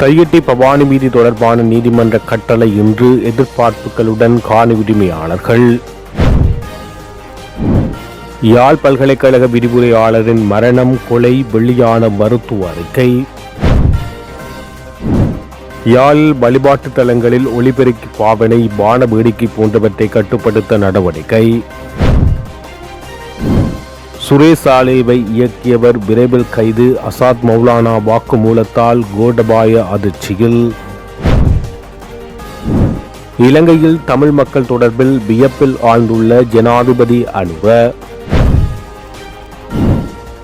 தையிட்டி பவானி வீதி தொடர்பான நீதிமன்ற கட்டளை இன்று எதிர்பார்ப்புகளுடன் காணி உரிமையாளர்கள். யாழ் பல்கலைக்கழக விரிவுரையாளரின் மரணம் கொலை வெளியான மருத்துவ அறிக்கை. யாழ் வழிபாட்டு தலங்களில் ஒளிபெருக்கி பாவனை வான வேடிக்கை போன்றவற்றை கட்டுப்படுத்த நடவடிக்கை. சுரேஷ் ஆலேவை இயக்கியவர் விரைவில் கைது. அசாத் மௌலானா வாக்குமூலத்தால் கோடபாய அதிர்ச்சியில். இலங்கையில் தமிழ் மக்கள் தொடர்பில் வியப்பில் ஆழ்ந்துள்ள ஜனாதிபதி அனுர.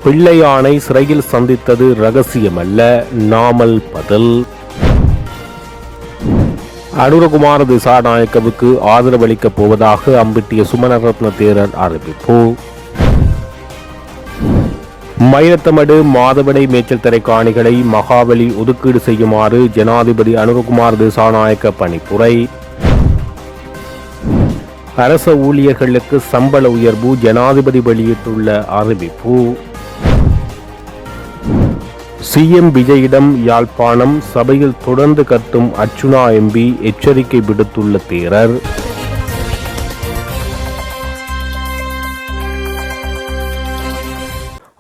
பிள்ளையானை சிறையில் சந்தித்தது ரகசியமல்ல, நாமல் பதில். அனுரகுமார திசாநாயக்கவுக்கு ஆதரவளிக்கப் போவதாக அம்பிட்டிய சுமணரத்ன தேரர் அறிவிப்பு. மயிலத்தமடு மாதவடை மேய்ச்சல் தரை காணிகளை மகாவலி ஒதுக்கீடு செய்யுமாறு ஜனாதிபதி அனுரகுமார் திசாநாயக்க பணிப்புரை. அரச ஊழியர்களுக்கு சம்பள உயர்வு ஜனாதிபதி வெளியிட்டுள்ள அறிவிப்பு. சிஎம் விஜயிடம் யாழ்ப்பாணம் சபையில் தொடர்ந்து கத்தும் அர்ச்சுனா எம்பி எச்சரிக்கை விடுத்துள்ள தேரர்.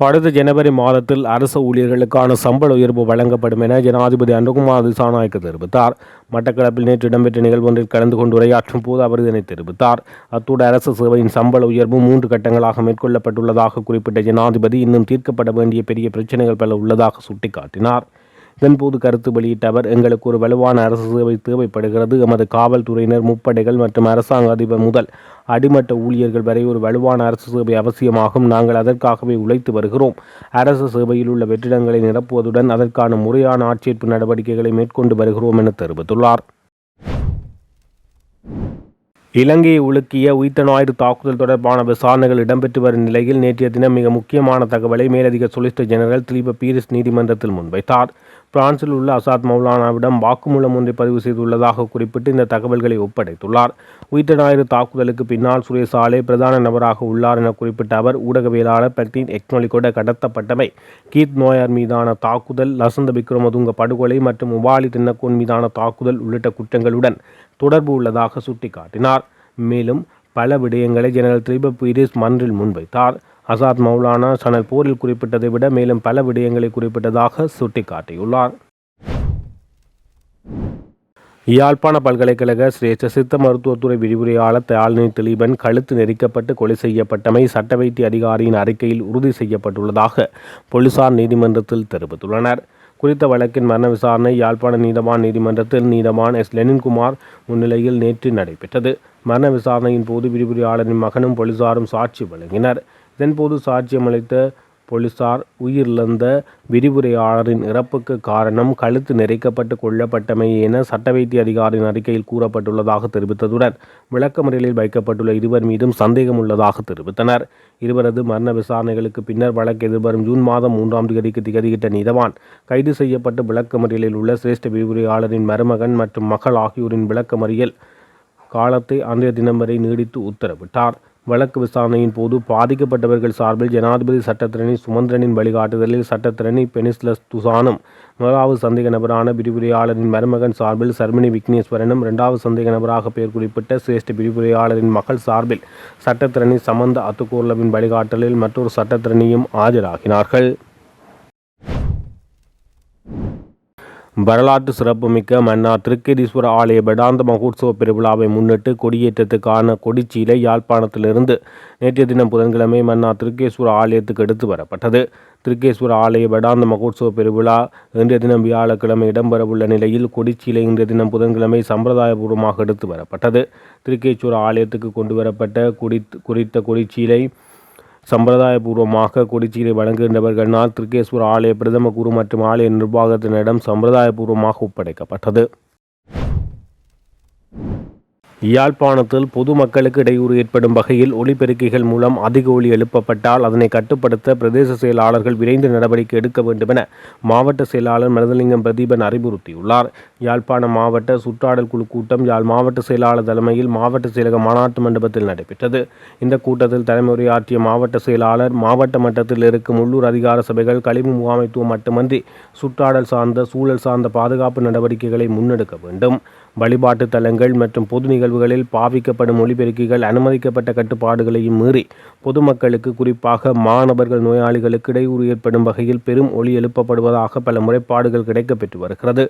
அடுத்த ஜனவரி மாதத்தில் அரசு ஊழியர்களுக்கான சம்பள உயர்வு வழங்கப்படும் என ஜனாதிபதி அனுரகுமார் திசாநாயக்க தெரிவித்தார். மட்டக்களப்பில் நேற்று இடம்பெற்ற நிகழ்வு ஒன்றில் கலந்து கொண்டு உரையாற்றும் போது அவர் இதனை தெரிவித்தார். அத்தோடு அரசு சேவையின் சம்பள உயர்வு 3 கட்டங்களாக மேற்கொள்ளப்பட்டுள்ளதாக குறிப்பிட்ட ஜனாதிபதி இன்னும் தீர்க்கப்பட வேண்டிய பெரிய பிரச்சனைகள் பல உள்ளதாக சுட்டிக்காட்டினார். இதன்போது கருத்து வெளியிட்ட அவர், எங்களுக்கு ஒரு வலுவான அரசு சேவை தேவைப்படுகிறது. எமது காவல்துறையினர், முப்படைகள் மற்றும் அரசாங்க அதிபர் முதல் அடிமட்ட ஊழியர்கள் வரை ஒரு வலுவான அரசு சேவை அவசியமாகும். நாங்கள் அதற்காகவே உழைத்து வருகிறோம். அரசு சேவையில் உள்ள வெற்றிடங்களை நிரப்புவதுடன் அதற்கான முறையான ஆட்சேர்ப்பு நடவடிக்கைகளை மேற்கொண்டு வருகிறோம் என தெரிவித்துள்ளார். இலங்கையை உலுக்கிய உயிர்த்த ஞாயிறு தாக்குதல் தொடர்பான விசாரணைகள் இடம்பெற்று வரும் நிலையில் நேற்றைய தினம் மிக முக்கியமான தகவலை மேலதிக சொலிசிட்டர் ஜெனரல் திலீப பீரிஸ் நீதிமன்றத்தில் முன்வைத்தார். பிரான்சில் உள்ள அசாத் மௌலானாவிடம் வாக்குமூலம் ஒன்றை பதிவு செய்துள்ளதாக குறிப்பிட்டு இந்த தகவல்களை ஒப்படைத்துள்ளார். உயிர்த்த ஞாயிறு தாக்குதலுக்கு பின்னால் சுரேஷ் ஆலே பிரதான நபராக உள்ளார் என குறிப்பிட்ட அவர், ஊடகவியலாளர் பெர்டின் எக்னொலிகொட கடத்தப்பட்டமை, கீத் நோயார் மீதான தாக்குதல், லசந்த விக்ரமதுங்க படுகொலை மற்றும் உபாலி தின்னக்கோன் மீதான தாக்குதல் உள்ளிட்ட குற்றங்களுடன் தொடர்பு உள்ளதாக சுட்டிக்காட்டினார். மேலும் பல விடயங்களை ஜெனரல் திலீப பீரிஸ் மன்றில் முன்வைத்தார். அசாத் மௌலானா சணல் போரில் குறிப்பிட்டதை விட மேலும் பல விடயங்களை குறிப்பிட்டதாக சுட்டிக்காட்டியுள்ளார். யாழ்ப்பாண பல்கலைக்கழக சிரேஷ்ட சித்த மருத்துவத்துறை விரிவுரையாளர் தயாழினி திலீபன் கழுத்து நெரிக்கப்பட்டு கொலை செய்யப்பட்டமை சட்ட வைத்திய அதிகாரியின் அறிக்கையில் உறுதி செய்யப்பட்டுள்ளதாக போலீசார் நீதிமன்றத்தில் தெரிவித்துள்ளனர். குறித்த வழக்கின் மரண விசாரணை யாழ்ப்பாண நீதவான் நீதிமன்றத்தில் நீதவான் எஸ் லெனின்குமார் முன்னிலையில் நேற்று நடைபெற்றது. மரண விசாரணையின் போது விரிவுரையாளரின் மகனும் போலீசாரும் சாட்சி வழங்கினர். இதன்போது சாட்சியமளித்த போலீசார், உயிரிழந்த விரிவுரையாளரின் இறப்புக்கு காரணம் கழுத்து நெரிக்கப்பட்டு கொல்லப்பட்டமை என சட்ட வைத்திய அதிகாரியின் அறிக்கையில் கூறப்பட்டுள்ளதாக தெரிவித்ததுடன் விளக்கமறியலில் வைக்கப்பட்டுள்ள இருவர் மீதும் சந்தேகம் உள்ளதாக தெரிவித்தனர். இருவரது மரண விசாரணைகளுக்கு பின்னர் வழக்கு எதிர்வரும் ஜூன் மாதம் 3ஆம் தேதிக்கு திகதியிட்ட நீதவான் கைது செய்யப்பட்டு விளக்கமறியலில் உள்ள சிரேஷ்ட விரிவுரையாளரின் மருமகன் மற்றும் மகள் ஆகியோரின் விளக்கமறியல் காலத்தை அன்றைய தினம் வரை நீடித்து உத்தரவிட்டார். வழக்கு விசாரணையின் போது பாதிக்கப்பட்டவர்கள் சார்பில் ஜனாதிபதி சட்டத்திரணி சுமந்திரனின் வழிகாட்டுதலில் சட்டத்திரணி பெனிஸ்லஸ் துசானும், முதலாவது சந்தேக நபரான விரிவுரையாளரின் மருமகன் சார்பில் சர்மினி விக்னேஸ்வரனும், 2வது சந்தேக நபராக பெயர் குறிப்பிட்ட சிரேஷ்ட விரிவுரையாளரின் மகள் சார்பில் சட்டத்திரணி சமந்த அத்துக்கோர்லவின் வழிகாட்டலில் மற்றொரு சட்டத்திரணியும் ஆஜராகினார்கள். வரலாற்று சிறப்புமிக்க மன்னார் திருக்கேதீஸ்வர ஆலய வேதாந்த மகோத்சவ பெருவிழாவை முன்னிட்டு கொடியேற்றத்துக்கான கொடிச்சீலை யாழ்ப்பாணத்திலிருந்து நேற்றைய தினம் புதன்கிழமை மன்னார் திருக்கேஸ்வர ஆலயத்துக்கு எடுத்து வரப்பட்டது. திருக்கேஸ்வர ஆலய வேதாந்த மகோத்சவ பெருவிழா இன்றைய தினம் வியாழக்கிழமை இடம்பெறவுள்ள நிலையில் கொடிச்சீலை இன்றைய தினம் புதன்கிழமை சம்பிரதாயபூர்வமாக எடுத்து வரப்பட்டது. திருக்கேஸ்வர ஆலயத்துக்கு கொண்டு வரப்பட்ட குறித்த கொடிச்சீலை சம்பிரதாயபூர்வமாக கொடிச்சீலை வழங்குகின்றவர்களால் திருக்கேஸ்வர ஆலய பிரதம குரு மற்றும் ஆலய நிர்வாகத்தினரிடம் சம்பிரதாயபூர்வமாக ஒப்படைக்கப்பட்டது. யாழ்ப்பாணத்தில் பொதுமக்களுக்கு இடையூறு ஏற்படும் வகையில் ஒலிபெருக்கிகள் மூலம் அதிக ஒலி எழுப்பப்பட்டால் அதனை கட்டுப்படுத்த பிரதேச செயலாளர்கள் விரைந்து நடவடிக்கை எடுக்க வேண்டும் என மாவட்ட செயலாளர் மருதலிங்கம் பிரதீபன் அறிவுறுத்தியுள்ளார். யாழ்ப்பாணம் மாவட்ட சுற்றாடல் குழு கூட்டம் யாழ் மாவட்ட செயலாளர் தலைமையில் மாவட்ட செயலக மாநாட்டு மண்டபத்தில் நடைபெற்றது. இந்த கூட்டத்தில் தலைமையுரையாற்றிய மாவட்ட செயலாளர் மாவட்ட மட்டத்தில் இருக்கும் உள்ளூர் அதிகார சபைகள் கழிவு முகாமைத்துவம் மட்டுமன்றி சுற்றாடல் சார்ந்த சூழல் சார்ந்த பாதுகாப்பு நடவடிக்கைகளை முன்னெடுக்க வேண்டும். வழிபாட்டு தலங்கள் மற்றும் பொது நிகழ்வுகளில் பாவிக்கப்படும் ஒலிபெருக்கிகள் அனுமதிக்கப்பட்ட கட்டுப்பாடுகளையும் மீறி பொதுமக்களுக்கு குறிப்பாக மாணவர்கள் நோயாளிகளுக்கு இடையூறு ஏற்படும் வகையில் பெரும் ஒலி எழுப்பப்படுவதாக பல முறைப்பாடுகள் கிடைக்கப்பெற்று வருகிறது.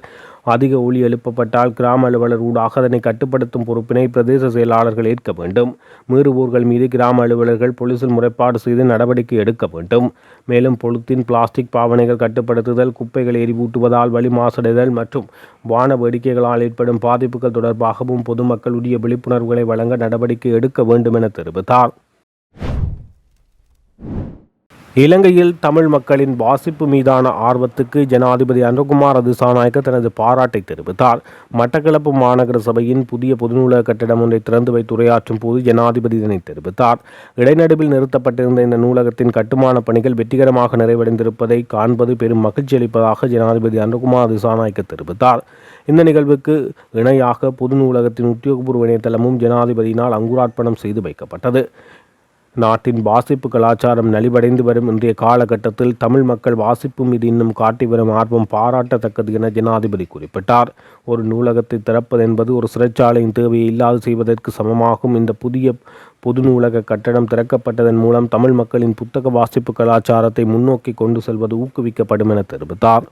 அதிக ஒலி எழுப்பப்பட்டால் கிராம அலுவலர் ஊடாக அதனை கட்டுப்படுத்தும் பொறுப்பினை பிரதேச செயலாளர்கள் ஏற்க வேண்டும். மீறுவோர்கள் மீது கிராம அலுவலர்கள் போலீசில் முறைப்பாடு செய்து நடவடிக்கை எடுக்க வேண்டும். மேலும் பொலித்தீன் பிளாஸ்டிக் பாவனைகள் கட்டுப்படுத்துதல், குப்பைகளை எரிவூட்டுவதால் வலி மாசடைதல் மற்றும் வான வேடிக்கைகளால் ஏற்படும் பாதிப்புகள் தொடர்பாகவும் பொதுமக்கள் உரிய விழிப்புணர்வுகளை வழங்க நடவடிக்கை எடுக்க வேண்டும் என தெரிவித்தார். இலங்கையில் தமிழ் மக்களின் வாசிப்பு மீதான ஆர்வத்துக்கு ஜனாதிபதி அனுரகுமார திசாநாயக்க தனது பாராட்டை தெரிவித்தார். மட்டக்களப்பு மாநகர சபையின் புதிய பொதுநூலக கட்டிடம் ஒன்றை திறந்து வைத்து உரையாற்றும் போது ஜனாதிபதி இதனை தெரிவித்தார். இடைநடுவில் நிறுத்தப்பட்டிருந்த இந்த நூலகத்தின் கட்டுமான பணிகள் வெற்றிகரமாக நிறைவடைந்திருப்பதை காண்பது பெரும் மகிழ்ச்சி அளிப்பதாக ஜனாதிபதி அனுரகுமார திசாநாயக்க தெரிவித்தார். இந்த நிகழ்வுக்கு இணையாக பொது நூலகத்தின் உத்தியோகபூர்வ இணையதளமும் ஜனாதிபதியினால் அங்குரார்ப்பணம் செய்து வைக்கப்பட்டது. நாட்டின் வாசிப்பு கலாச்சாரம் நலிவடைந்து வரும் இன்றைய காலகட்டத்தில் தமிழ் மக்கள் வாசிப்பு மீது இன்னும் காட்டி வரும் ஆர்வம் பாராட்டத்தக்கது என ஜனாதிபதி குறிப்பிட்டார். ஒரு நூலகத்தை திறப்பது என்பது ஒரு சிறைச்சாலையின் தேவையை இல்லாது செய்வதற்கு சமமாகும். இந்த புதிய பொது நூலக கட்டடம் திறக்கப்பட்டதன் மூலம் தமிழ் மக்களின் புத்தக வாசிப்பு கலாச்சாரத்தை முன்னோக்கி கொண்டு செல்வது ஊக்குவிக்கப்படும் என தெரிவித்தார்.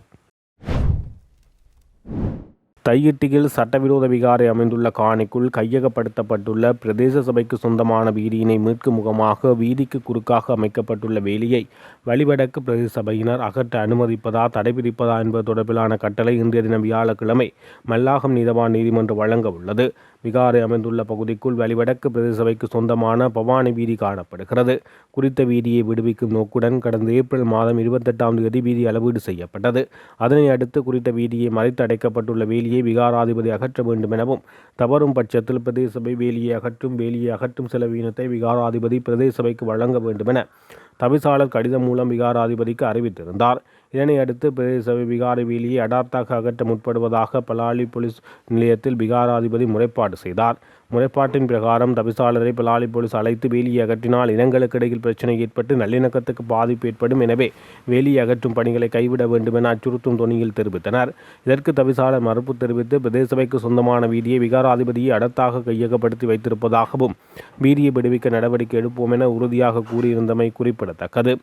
தையிட்டியில் சட்டவிரோத விகாரை அமைந்துள்ள காணிக்குள் கையகப்படுத்தப்பட்டுள்ள பிரதேச சபைக்கு சொந்தமான வீதியினை மீட்கும் முகமாக வீதிக்கு குறுக்காக அமைக்கப்பட்டுள்ள வேலியை வலிவடக்கு பிரதேச சபையினர் அகற்ற அனுமதிப்பதா தடை விதிப்பதா என்பது தொடர்பிலான கட்டளை இன்றைய தினம் வியாழக்கிழமை மல்லாகம் நீதவான் நீதிமன்றம் வழங்க உள்ளது. விகாரை அமைந்துள்ள பகுதிக்குள் வலிவடக்கு பிரதேச சபைக்கு சொந்தமான பவானி வீதி காணப்படுகிறது. குறித்த வீதியை விடுவிக்கும் நோக்குடன் கடந்த ஏப்ரல் மாதம் 28ஆம் தேதி வீதி அளவீடு செய்யப்பட்டது. அதனை அடுத்து குறித்த வீதியை மறைத்து அடைக்கப்பட்டுள்ள வேலியை விகாராதிபதி அகற்ற வேண்டும் எனவும் தவறும் பட்சத்தில் பிரதேச சபை வேலியை அகற்றும் செலவீனத்தை விகாராதிபதி பிரதேச சபைக்கு வழங்க வேண்டும் என தவிசாளர் கடிதம் மூலம் விகாராதிபதிக்கு அறிவித்திருந்தார். இதனை அடுத்து பிரதேச சபை விகாரை வேலியை அடார்த்தாக அகற்ற முற்படுவதாக பலாலி போலீஸ் நிலையத்தில் விகாராதிபதி முறைப்பாடு செய்தார். முறைப்பாட்டின் பிரகாரம் தவிசாளரை பலாலி போலீஸ் அழைத்து வேலியை அகற்றினால் இனங்களுக்கு இடையில் பிரச்சனை ஏற்பட்டு நல்லிணக்கத்துக்கு பாதிப்பு ஏற்படும், எனவே வேலியை அகற்றும் பணிகளை கைவிட வேண்டும் என அச்சுறுத்தும் தொனியில் தெரிவித்தனர். இதற்கு தவிசாளர் மறுப்பு தெரிவித்து பிரதேச சபைக்கு சொந்தமான வீதியை விகாராதிபதியை அடர்த்தாக கையகப்படுத்தி வைத்திருப்பதாகவும் வீதியை விடுவிக்க நடவடிக்கை எடுப்போம் என உறுதியாக கூறியிருந்தமை குறிப்பிடத்தக்கது.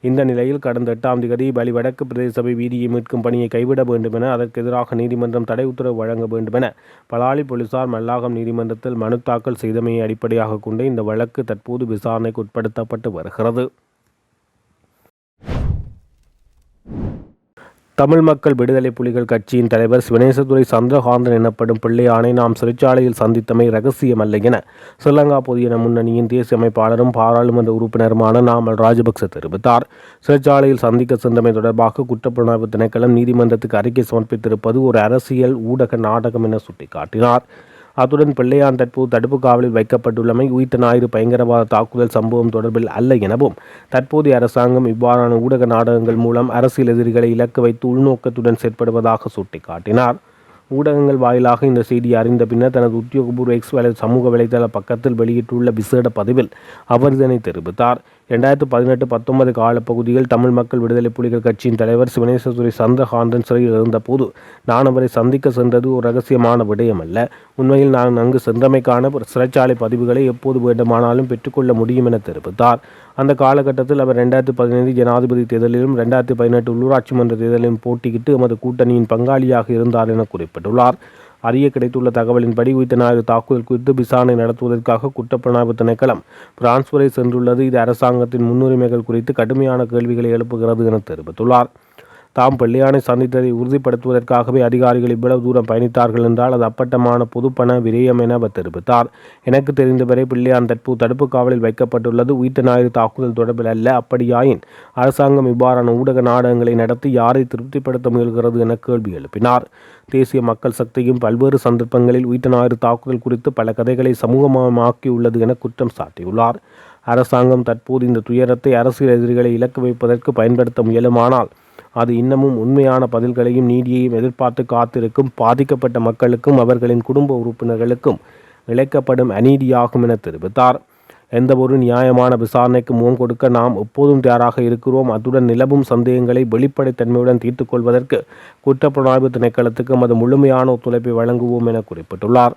இந்த நிலையில் கடந்த 8ஆம் தேதி வலிவடக்கு பிரதேச சபை வீதியை மீட்கும் பணியை கைவிட வேண்டும் என அதற்கு எதிராக நீதிமன்றம் தடை உத்தரவு வழங்க வேண்டும் என பலாலி போலீசார் மல்லாகம் நீதிமன்றத்தில் மனு தாக்கல் செய்தமையை அடிப்படையாக கொண்டு இந்த வழக்கு தற்போது விசாரணைக்கு உட்படுத்தப்பட்டு வருகிறது. தமிழ் மக்கள் விடுதலை புலிகள் கட்சியின் தலைவர் சிவனேசதுரை சந்திரகாந்தன் எனப்படும் பிள்ளையானை நாம் சிறைச்சாலையில் சந்தித்தமை ரகசியமல்ல என ஸ்ரீலங்கா பொதுஜன முன்னணியின் தேசிய அமைப்பாளரும் பாராளுமன்ற உறுப்பினருமான நாமல் ராஜபக்ச தெரிவித்தார். சிறைச்சாலையில் சந்திக்க சென்றமை தொடர்பாக குற்றப்புலனாய்வு திணைக்களம் நீதிமன்றத்துக்கு அறிக்கை சமர்ப்பித்திருப்பது ஒரு அரசியல் ஊடக நாடகம் என சுட்டிக்காட்டினார். அத்துடன் பிள்ளையான் தற்போது தடுப்பு காவலில் வைக்கப்பட்டுள்ளமை உயிர்த்த ஞாயிறு பயங்கரவாத தாக்குதல் சம்பவம் தொடர்பில் அல்ல எனவும் தற்போதைய அரசாங்கம் இவ்வாறான ஊடக நாடகங்கள் மூலம் அரசியல் எதிரிகளை இலக்கு வைத்து உள்நோக்கத்துடன் செயற்படுவதாக சுட்டிக்காட்டினார். ஊடகங்கள் வாயிலாக இந்த செய்தியை அறிந்த பின்னர் தனது உத்தியோகபூர்வ எக்ஸ் சமூக வலைதள பக்கத்தில் வெளியிட்டுள்ள விசேட பதிவில் அவர் இதனை தெரிவித்தார். 2018-19 காலப்பகுதியில் தமிழ் மக்கள் விடுதலை புலிகள் கட்சியின் தலைவர் சிவனேசதுரை சந்திரகாந்தன் சிறையில் இருந்தபோது நான் அவரை சந்திக்க சென்றது ஒரு ரகசியமான விடயம் அல்ல. உண்மையில் நான் அங்கு சென்றமைக்கான சிறைச்சாலை பதிவுகளை எப்போது வேண்டுமானாலும் பெற்றுக்கொள்ள முடியும் என தெரிவித்தார். அந்த காலகட்டத்தில் அவர் 2015 ஜனாதிபதி தேர்தலிலும் 2018 உள்ளூராட்சி மன்ற தேர்தலிலும் போட்டியிட்டு எமது கூட்டணியின் பங்காளியாக இருந்தார் என குறிப்பிட்டுள்ளார். அறிய கிடைத்துள்ள தகவலின்படி உயிர்த்த ஞாயிறு தாக்குதல் குறித்து விசாரணை நடத்துவதற்காக குற்றப்புலனாய்வு திணைக்களம் பிரான்ஸ் வரை சென்றுள்ளது. இது அரசாங்கத்தின் முன்னுரிமைகள் குறித்து கடுமையான கேள்விகளை எழுப்புகிறது என தெரிவித்துள்ளார். தாம் பிள்ளையானை சந்தித்ததை உறுதிப்படுத்துவதற்காகவே அதிகாரிகள் இவ்வளவு தூரம் பயணித்தார்கள் என்றால் அது அப்பட்டமான பொதுப்பண விரயம் என அவர் தெரிவித்தார். எனக்கு தெரிந்தவரை பிள்ளையான் தற்போது தடுப்பு காவலில் வைக்கப்பட்டுள்ளது உயிர்த்த ஞாயிறு தாக்குதல் தொடர்பில் அல்ல. அப்படியாயின் அரசாங்கம் இவ்வாறான ஊடக நாடகங்களை நடத்தி யாரை திருப்திப்படுத்த முயல்கிறது என கேள்வி எழுப்பினார். தேசிய மக்கள் சக்தியும் பல்வேறு சந்தர்ப்பங்களில் உயிர்த்த ஞாயிறு தாக்குதல் குறித்து பல கதைகளை சமூகமயமாக்கியுள்ளது என குற்றம் சாட்டியுள்ளார். அரசாங்கம் தற்போது இந்த துயரத்தை அரசியல் எதிரிகளை இலக்கு வைப்பதற்கு பயன்படுத்த முயலுமானால் அது இன்னமும் உண்மையான பதில்களையும் நீதியையும் எதிர்பார்த்து காத்திருக்கும் பாதிக்கப்பட்ட மக்களுக்கும் அவர்களின் குடும்ப உறுப்பினர்களுக்கும் இழைக்கப்படும் அநீதியாகும் என தெரிவித்தார். எந்தவொரு நியாயமான விசாரணைக்கு முகம் கொடுக்க நாம் எப்போதும் தயாராக இருக்கிறோம். அத்துடன் நிலவும் சந்தேகங்களை வெளிப்படைத்தன்மையுடன் தீர்த்துக் கொள்வதற்கு குற்றப்புலனாய்வு திணைக்களத்துக்கு அது முழுமையான ஒத்துழைப்பை வழங்குவோம் என குறிப்பிட்டுள்ளார்.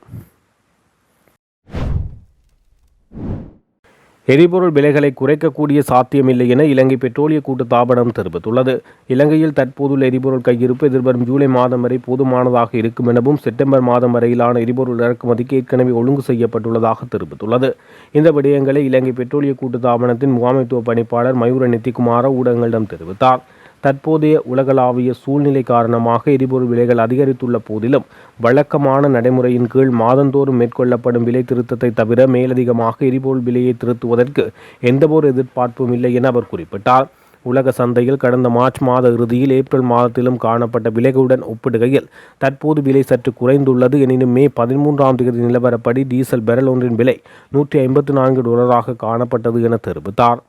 எரிபொருள் விலைகளை குறைக்கக்கூடிய சாத்தியமில்லை என இலங்கை பெட்ரோலிய கூட்டுத்தாபனம் தெரிவித்துள்ளது. இலங்கையில் தற்போதுள்ள எரிபொருள் கையிருப்பு எதிர்வரும் ஜூலை மாதம் வரை போதுமானதாக இருக்கும் எனவும் செப்டம்பர் மாதம் வரையிலான எரிபொருள் இறக்குமதிக்கு ஏற்கனவே ஒழுங்கு செய்யப்பட்டுள்ளதாக தெரிவித்துள்ளது. இந்த விடயங்களை இலங்கை பெட்ரோலிய கூட்டுத்தாபனத்தின் முகாமைத்துவ பணிப்பாளர் மயூர நித்திகுமார ஊடகங்களிடம் தெரிவித்தார். தற்போதைய உலகளாவிய சூழ்நிலை காரணமாக எரிபொருள் விலைகள் அதிகரித்துள்ள போதிலும் வழக்கமான நடைமுறையின் கீழ் மாதந்தோறும் மேற்கொள்ளப்படும் விலை திருத்தத்தை தவிர மேலதிகமாக எரிபொருள் விலையை திருத்துவதற்கு எந்தவொரு எதிர்பார்ப்பும் இல்லை என அவர் குறிப்பிட்டார். உலக சந்தையில் கடந்த மார்ச் மாத இறுதியில் ஏப்ரல் மாதத்திலும் காணப்பட்ட விலைகளுடன் ஒப்பிடுகையில் தற்போது விலை சற்று குறைந்துள்ளது. எனினும் மே 13ஆம் தேதி நிலவரப்படி டீசல் பெரல் ஒன்றின் விலை $154 காணப்பட்டது என தெரிவித்தார்.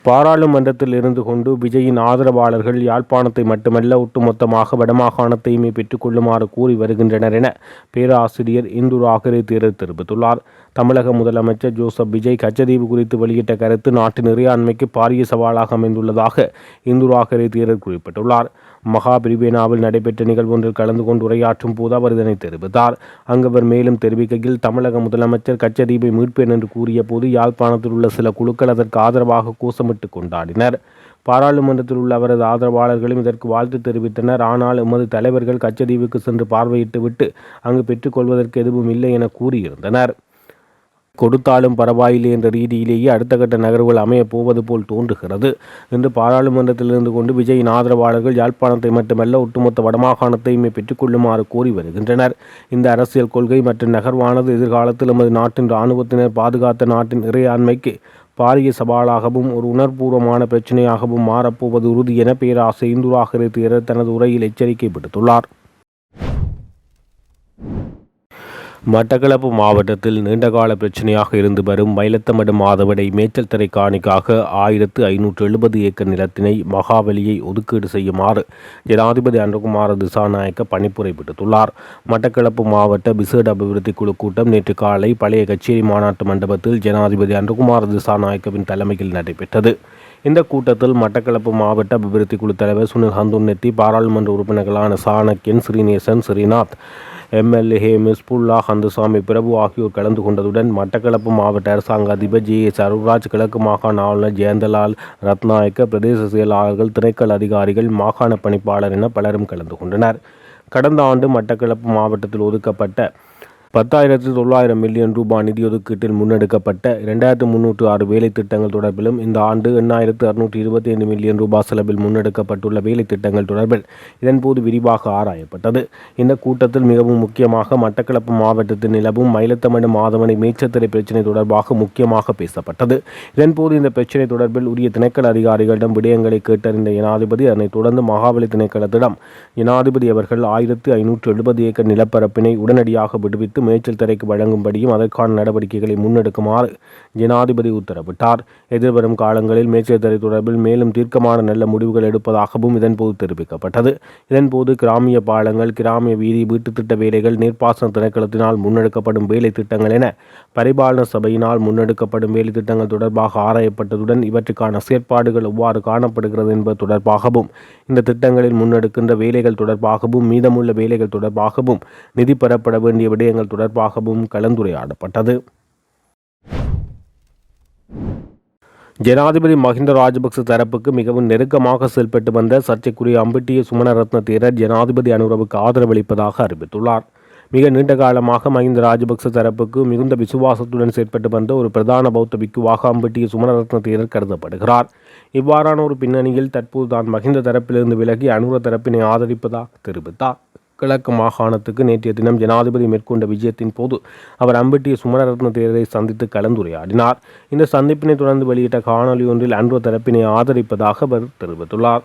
பாராளுமன்றத்தில் இருந்து கொண்டு விஜயின் ஆதரவாளர்கள் யாழ்ப்பாணத்தை மட்டுமல்ல ஒட்டுமொத்தமாக வடமாகாணத்தையுமே பெற்றுக்கொள்ளுமாறு கூறி வருகின்றனர் என பேராசிரியர் இந்து ராகரே தேரர் தெரிவித்துள்ளார். தமிழக முதலமைச்சர் ஜோசப் விஜய் கச்சதீவு குறித்து வெளியிட்ட கருத்து நாட்டின் இறையாண்மைக்கு பாரிய சவாலாக அமைந்துள்ளதாக இந்து ராகரே தேரர் குறிப்பிட்டுள்ளார். மகா பிரிவேனாவில் நடைபெற்ற நிகழ்வொன்றில் கலந்து கொண்டு உரையாற்றும் போது அவர் இதனை தெரிவித்தார். அங்கு அவர் மேலும் தெரிவிக்கையில் தமிழக முதலமைச்சர் கச்சதீவை மீட்பேன் என்று கூறிய போது யாழ்ப்பாணத்தில் உள்ள சில குழுக்கள் அதற்கு ஆதரவாக கோஷமிட்டு கொண்டாடினர். பாராளுமன்றத்தில் உள்ள அவரது ஆதரவாளர்களும் இதற்கு வாழ்த்து தெரிவித்தனர். ஆனால் எமது தலைவர்கள் கச்சதீவுக்கு சென்று பார்வையிட்டு விட்டு அங்கு பெற்றுக்கொள்வதற்கு எதுவும் இல்லை என கூறியிருந்தனர். கொடுத்தாலும் பரவாயில்லை என்ற ரீதியிலேயே அடுத்த கட்ட நகர்வுகள் அமையப் போவது போல் தோன்றுகிறது என்று பாராளுமன்றத்தில் இருந்து கொண்டு விஜயின் ஆதரவாளர்கள் யாழ்ப்பாணத்தை மட்டுமல்ல ஒட்டுமொத்த வடமாகாணத்தையுமே பெற்றுக்கொள்ளுமாறு கோரி வருகின்றனர். இந்த அரசியல் கொள்கை மற்றும் நகர்வானது எதிர்காலத்தில் நமது நாட்டின் இராணுவத்தினர் பாதுகாத்த நாட்டின் இறையாண்மைக்கு பாரிய சவாலாகவும் ஒரு உணர்வுபூர்வமான பிரச்சனையாகவும் மாறப்போவது உறுதி என பேராசிரியர் இந்து ராகரே தேரர் தனது உரையில் எச்சரிக்கை விடுத்துள்ளார். மட்டக்களப்பு மாவட்டத்தில் நீண்டகால பிரச்சனையாக இருந்து வரும் மயிலத்தமடு மாதவடை மேய்ச்சல் தரை காணிக்காக 1570 ஏக்கர் நிலத்தினை மகாவலியை ஒதுக்கீடு செய்யுமாறு ஜனாதிபதி அனுகுமார திசாநாயக்க பணிப்புரை விடுத்துள்ளார். மட்டக்களப்பு மாவட்ட விசேட அபிவிருத்தி குழு கூட்டம் நேற்று காலை பழைய கச்சேரி மாநாட்டு மண்டபத்தில் ஜனாதிபதி அனுகுமார திசாநாயக்கவின் தலைமையில் நடைபெற்றது. இந்த கூட்டத்தில் மட்டக்களப்பு மாவட்ட அபிவிருத்தி குழு தலைவர் சுனில் ஹந்துன்னெத்தி, பாராளுமன்ற உறுப்பினர்களான சாணக்கியன், ஸ்ரீநேசன், ஸ்ரீநாத், எம்எல்ஏ மிஸ்புல்லா, கந்தசாமி பிரபு ஆகியோர் கலந்து கொண்டதுடன் மட்டக்களப்பு மாவட்ட அரசாங்க அதிபர் ஜே.எஸ். அருள்ராஜ், கிழக்கு மாகாண ஆளுநர் ஜெயந்தலால் ரத்நாயக்க, பிரதேச செயலாளர்கள், திணைக்கள அதிகாரிகள், மாகாண பணிப்பாளர் என பலரும் கலந்து கொண்டனர். கடந்த ஆண்டு மட்டக்களப்பு மாவட்டத்தில் ஒதுக்கப்பட்ட 10,900 மில்லியன் ரூபாய் நிதி ஒதுக்கீட்டில் முன்னெடுக்கப்பட்ட 2,306 வேலை திட்டங்கள் தொடர்பிலும் இந்த ஆண்டு 8,625 மில்லியன் ரூபாய் செலவில் முன்னெடுக்கப்பட்டுள்ள வேலை திட்டங்கள் தொடர்பில் இதன்போது விரிவாக ஆராயப்பட்டது. இந்த கூட்டத்தில் மிகவும் முக்கியமாக மட்டக்களப்பு மாவட்டத்தில் நிலவும் மயிலத்தமடு மாதவனை மேய்ச்சல்துறை பிரச்சினை தொடர்பாக முக்கியமாக பேசப்பட்டது. இதன்போது இந்த பிரச்சினை தொடர்பில் உரிய திணைக்கள அதிகாரிகளிடம் விடயங்களை கேட்டறிந்த ஜனாதிபதி அதனைத் தொடர்ந்து மகாவலி திணைக்களத்திடம் ஜனாதிபதி அவர்கள் 1,570 ஏக்கர் நிலப்பரப்பினை உடனடியாக விடுவித்து மேய்ச்சல் தரைக்கு வழங்கும்படியும் அதற்கான நடவடிக்கைகளை முன்னெடுக்குமாறு ஜனாதிபதி உத்தரவிட்டார். எதிர்வரும் காலங்களில் மேய்ச்சல் தரை தொடர்பில் மேலும் தீர்க்கமான நல்ல முடிவுகள் எடுப்பதாகவும் இதன்போது தெரிவிக்கப்பட்டது. இதன்போது கிராமிய பாலங்கள், கிராமிய வீதி, வீட்டு திட்ட வேலைகள், நீர்ப்பாசன திணைக்களத்தினால் முன்னெடுக்கப்படும் வேலை திட்டங்கள் என பரிபாலன சபையினால் முன்னெடுக்கப்படும் வேலை திட்டங்கள் தொடர்பாக ஆராயப்பட்டதுடன் இவற்றுக்கான செயற்பாடுகள் எவ்வாறு காணப்படுகிறது என்பது தொடர்பாகவும், இந்த திட்டங்களில் முன்னெடுக்கின்ற வேலைகள் தொடர்பாகவும், மீதமுள்ள வேலைகள் தொடர்பாகவும், நிதி பெறப்பட வேண்டிய விடயங்கள் தொடர்பாகவும் கலந்துரையாடப்பட்டது. ஜனாதிபதி மஹிந்த ராஜபக்ச தரப்புக்கு மிகவும் நெருக்கமாக செயல்பட்டு வந்த சர்ச்சைக்குரிய அம்பிட்டிய சுமணரத்ன தேரர் ஜனாதிபதி அனுரவுக்கு ஆதரவளிப்பதாக அறிவித்துள்ளார். மிக நீண்ட காலமாக மஹிந்த ராஜபக்ச தரப்புக்கு மிகுந்த விசுவாசத்துடன் செயற்பட்டு வந்த ஒரு பிரதான பௌத்த பிக்குவாக அம்பட்டிய சுமணரத்ன தேரர் கருதப்படுகிறார். இவ்வாறான ஒரு பின்னணியில் தற்போது தான் மஹிந்த தரப்பிலிருந்து விலகி அனுர தரப்பினை ஆதரிப்பதாக தெரிவித்தார். கிழக்கு மாகாணத்துக்கு நேற்றைய தினம் ஜனாதிபதி மேற்கொண்ட விஜயத்தின் போது அவர் அம்பட்டிய சுமணரத்ன தேரரை சந்தித்து கலந்துரையாடினார். இந்த சந்திப்பினை தொடர்ந்து வெளியிட்ட காணொலி ஒன்றில் அனுர தரப்பினை ஆதரிப்பதாக அவர் தெரிவித்துள்ளார்.